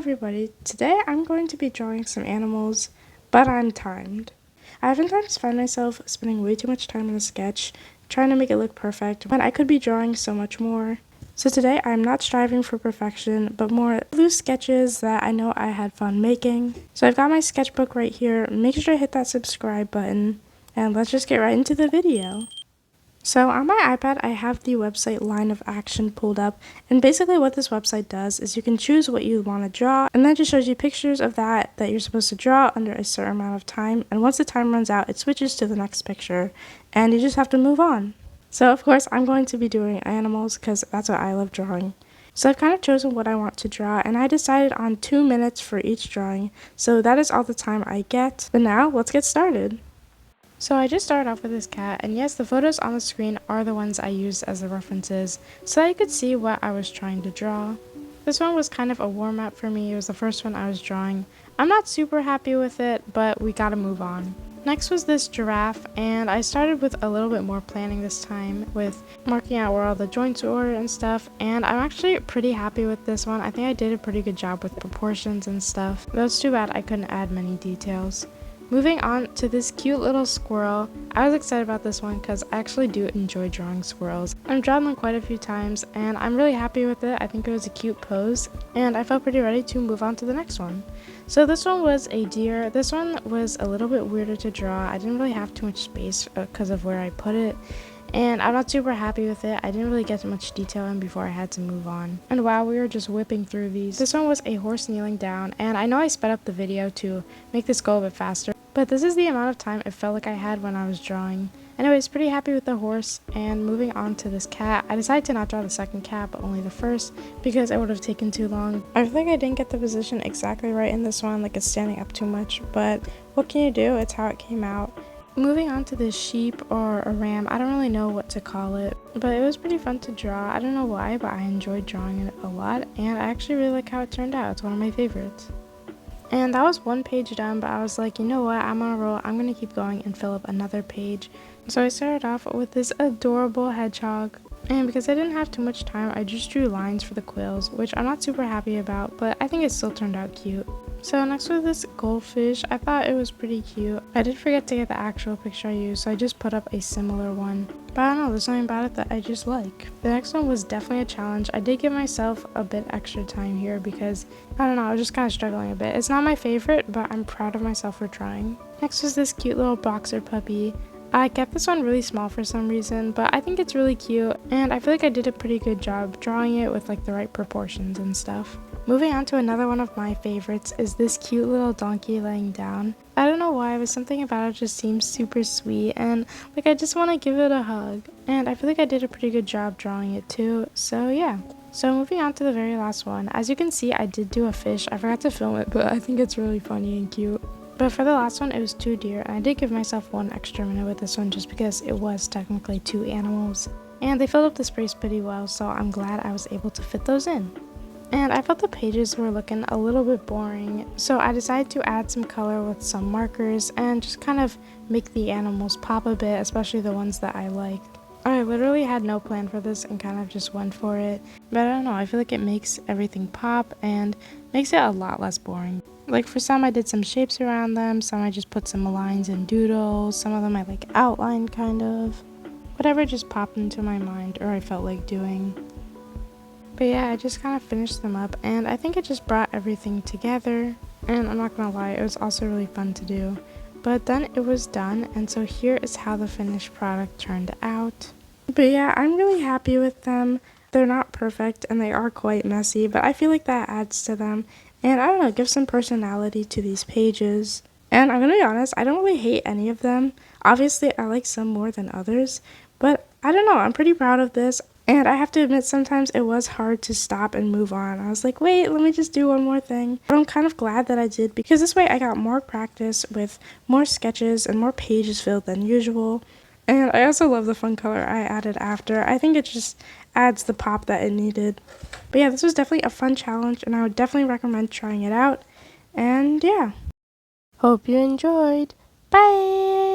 everybody, today I'm going to be drawing some animals, but I'm timed. I oftentimes find myself spending way too much time on a sketch, trying to make it look perfect, when I could be drawing so much more. So today I'm not striving for perfection, but more loose sketches that I know I had fun making. So I've got my sketchbook right here, make sure to hit that subscribe button, and let's just get right into the video. So on my iPad, I have the website Line of Action pulled up, and basically what this website does is you can choose what you want to draw, and then it just shows you pictures of that you're supposed to draw under a certain amount of time, and once the time runs out, it switches to the next picture, and you just have to move on. So of course, I'm going to be doing animals, because that's what I love drawing. So I've kind of chosen what I want to draw, and I decided on 2 minutes for each drawing, so that is all the time I get. But now, let's get started. So I just started off with this cat, and yes, the photos on the screen are the ones I used as the references, so that you could see what I was trying to draw. This one was kind of a warm-up for me. It was the first one I was drawing. I'm not super happy with it, but we gotta move on. Next was this giraffe, and I started with a little bit more planning this time, with marking out where all the joints were and stuff, and I'm actually pretty happy with this one. I think I did a pretty good job with proportions and stuff, though it's too bad I couldn't add many details. Moving on to this cute little squirrel. I was excited about this one because I actually do enjoy drawing squirrels. I've drawn them quite a few times and I'm really happy with it. I think it was a cute pose and I felt pretty ready to move on to the next one. So this one was a deer. This one was a little bit weirder to draw. I didn't really have too much space because of where I put it. And I'm not super happy with it. I didn't really get much detail in before I had to move on. And wow, we were just whipping through these. This one was a horse kneeling down, and I know I sped up the video to make this go a bit faster, but this is the amount of time it felt like I had when I was drawing. Anyways, pretty happy with the horse, and moving on to this cat. I decided to not draw the second cat, but only the first, because it would have taken too long. I feel like I didn't get the position exactly right in this one, like it's standing up too much, but what can you do? It's how it came out. Moving on to this sheep or a ram, I don't really know what to call it, but it was pretty fun to draw. I don't know why, but I enjoyed drawing it a lot, and I actually really like how it turned out. It's one of my favorites. And that was one page done, but I was like, you know what, I'm on a roll. I'm going to keep going and fill up another page. So I started off with this adorable hedgehog. And because I didn't have too much time, I just drew lines for the quills, which I'm not super happy about, but I think it still turned out cute. So next was this goldfish. I thought it was pretty cute. I did forget to get the actual picture I used, so I just put up a similar one. But I don't know, there's something about it that I just like. The next one was definitely a challenge. I did give myself a bit extra time here because, I don't know, I was just kind of struggling a bit. It's not my favorite, but I'm proud of myself for trying. Next was this cute little boxer puppy. I kept this one really small for some reason, but I think it's really cute, and I feel like I did a pretty good job drawing it with like the right proportions and stuff. Moving on to another one of my favorites is this cute little donkey laying down. I don't know why, but something about it just seems super sweet, and like I just want to give it a hug. And I feel like I did a pretty good job drawing it too, so yeah. So moving on to the very last one. As you can see, I did do a fish. I forgot to film it, but I think it's really funny and cute. But for the last one, it was 2 deer, and I did give myself 1 extra minute with this one just because it was technically 2 animals. And they filled up the space pretty well, so I'm glad I was able to fit those in. And I felt the pages were looking a little bit boring, so I decided to add some color with some markers and just kind of make the animals pop a bit, especially the ones that I liked. I literally had no plan for this and kind of just went for it, but I don't know, I feel like it makes everything pop and makes it a lot less boring. Like for some I did some shapes around them, some I just put some lines and doodles, some of them I like outlined kind of. Whatever just popped into my mind or I felt like doing. But yeah, I just kind of finished them up and I think it just brought everything together, and I'm not gonna lie, it was also really fun to do. But then it was done, and so here is how the finished product turned out. But yeah, I'm really happy with them. They're not perfect and they are quite messy, but I feel like that adds to them. And I don't know, give some personality to these pages. And I'm gonna be honest, I don't really hate any of them. Obviously, I like some more than others, but I don't know, I'm pretty proud of this. And I have to admit, sometimes it was hard to stop and move on. I was like, wait, let me just do one more thing. But I'm kind of glad that I did, because this way I got more practice with more sketches and more pages filled than usual. And I also love the fun color I added after. I think it just adds the pop that it needed. But yeah, this was definitely a fun challenge, and I would definitely recommend trying it out. And yeah. Hope you enjoyed. Bye!